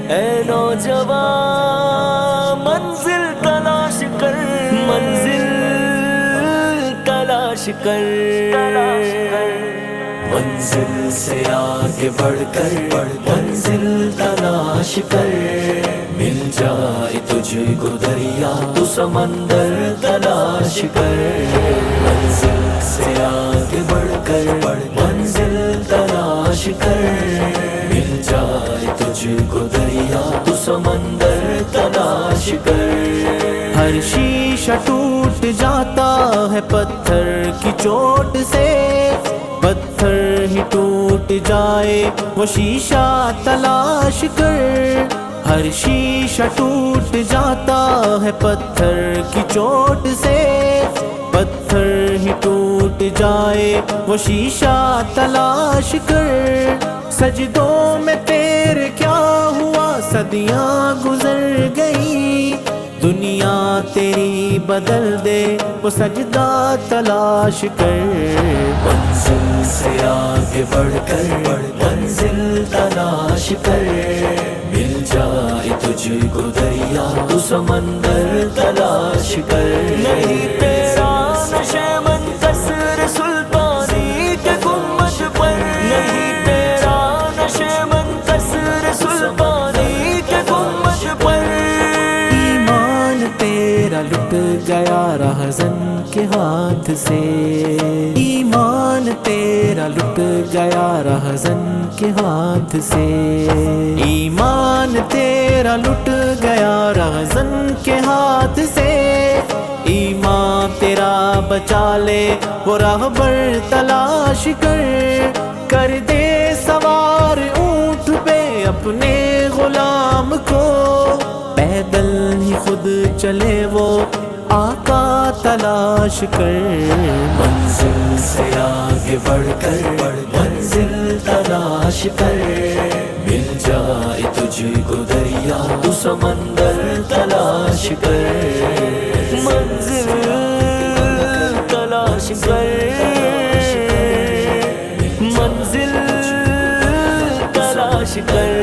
اے نوجوان منزل تلاش کر، منزل تلاش کر، منزل سے آگے بڑھ کر منزل تلاش کر، مل جائے تجھ کو دریا تو سمندر تلاش کر، منزل سے آگے بڑھ کر منزل تلاش کر، مل جائے تجھ کو دریا تو سمندر تلاش کر۔ ہر شیشہ ٹوٹ جاتا ہے پتھر کی چوٹ سے، پتھر ہی ٹوٹ جائے وہ شیشہ تلاش کر، ہر شیشہ ٹوٹ جاتا ہے پتھر کی چوٹ سے، پتھر ہی ٹوٹ جائے وہ شیشہ تلاش کر، سجدوں میں تیرے کیا ہوا صدیاں گزر گئی، دنیا تیری بدل دے وہ سجدہ تلاش کر، منزل سے آگے بڑھ کر منزل تلاش کر، مل جائے تجھ کو دریا تو سمندر تلاش کر، نہیں تیرا نشے منتصر سلطانی کے گنبد پر، نہیں تیرا نشے منتصر سلطانی کے گنبد پر، ایمان تیرا لٹ گیا رہزن کے ہاتھ سے، ایمان تیرا لٹ گیا رہزن کے ہاتھ سے، ایمان تیرا لٹ گیا رہزن کے ہاتھ سے، ایمان تیرا بچا لے وہ راہبر تلاش کر، کر دے سوار اونٹ پہ اپنے غلام کو، پیدل ہی خود چلے وہ آقا تلاش کر، منزل سے آگے بڑھ کر منزل تلاش کر، مل جائے تجھ کو دریا تو سمندر تلاش کر، منزل تلاش کر، منزل تلاش کر،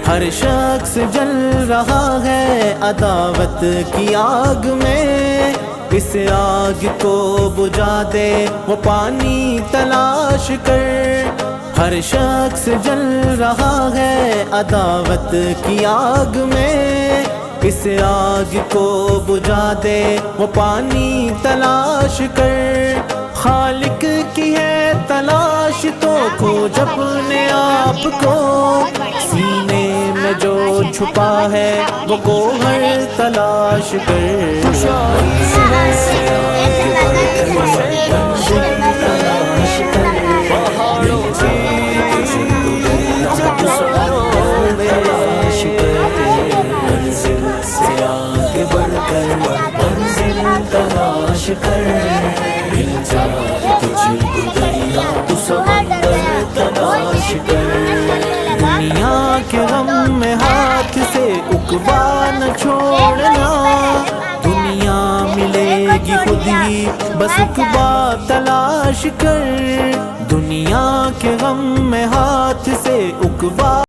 ہر شخص جل رہا ہے عداوت کی آگ میں، اس آگ کو بجھا دے وہ پانی تلاش کر، ہر شخص جل رہا ہے عداوت کی آگ میں، اس آگ کو بجھا دے وہ پانی تلاش کر، خالق کی ہے تلاش تو کھوج اپنے آپ کو، سینے میں جو چھپا ہے وہ گوہر تلاش کر، تلاش کر، مل جائے تجھ کو دریا تو سمندر تلاش کر، دنیا کے غم میں ہاتھ سے عقبہ نہ چھوڑنا، دنیا ملے گی خود ہی بس عقبہ تلاش کر، دنیا کے غم میں ہاتھ سے عقبہ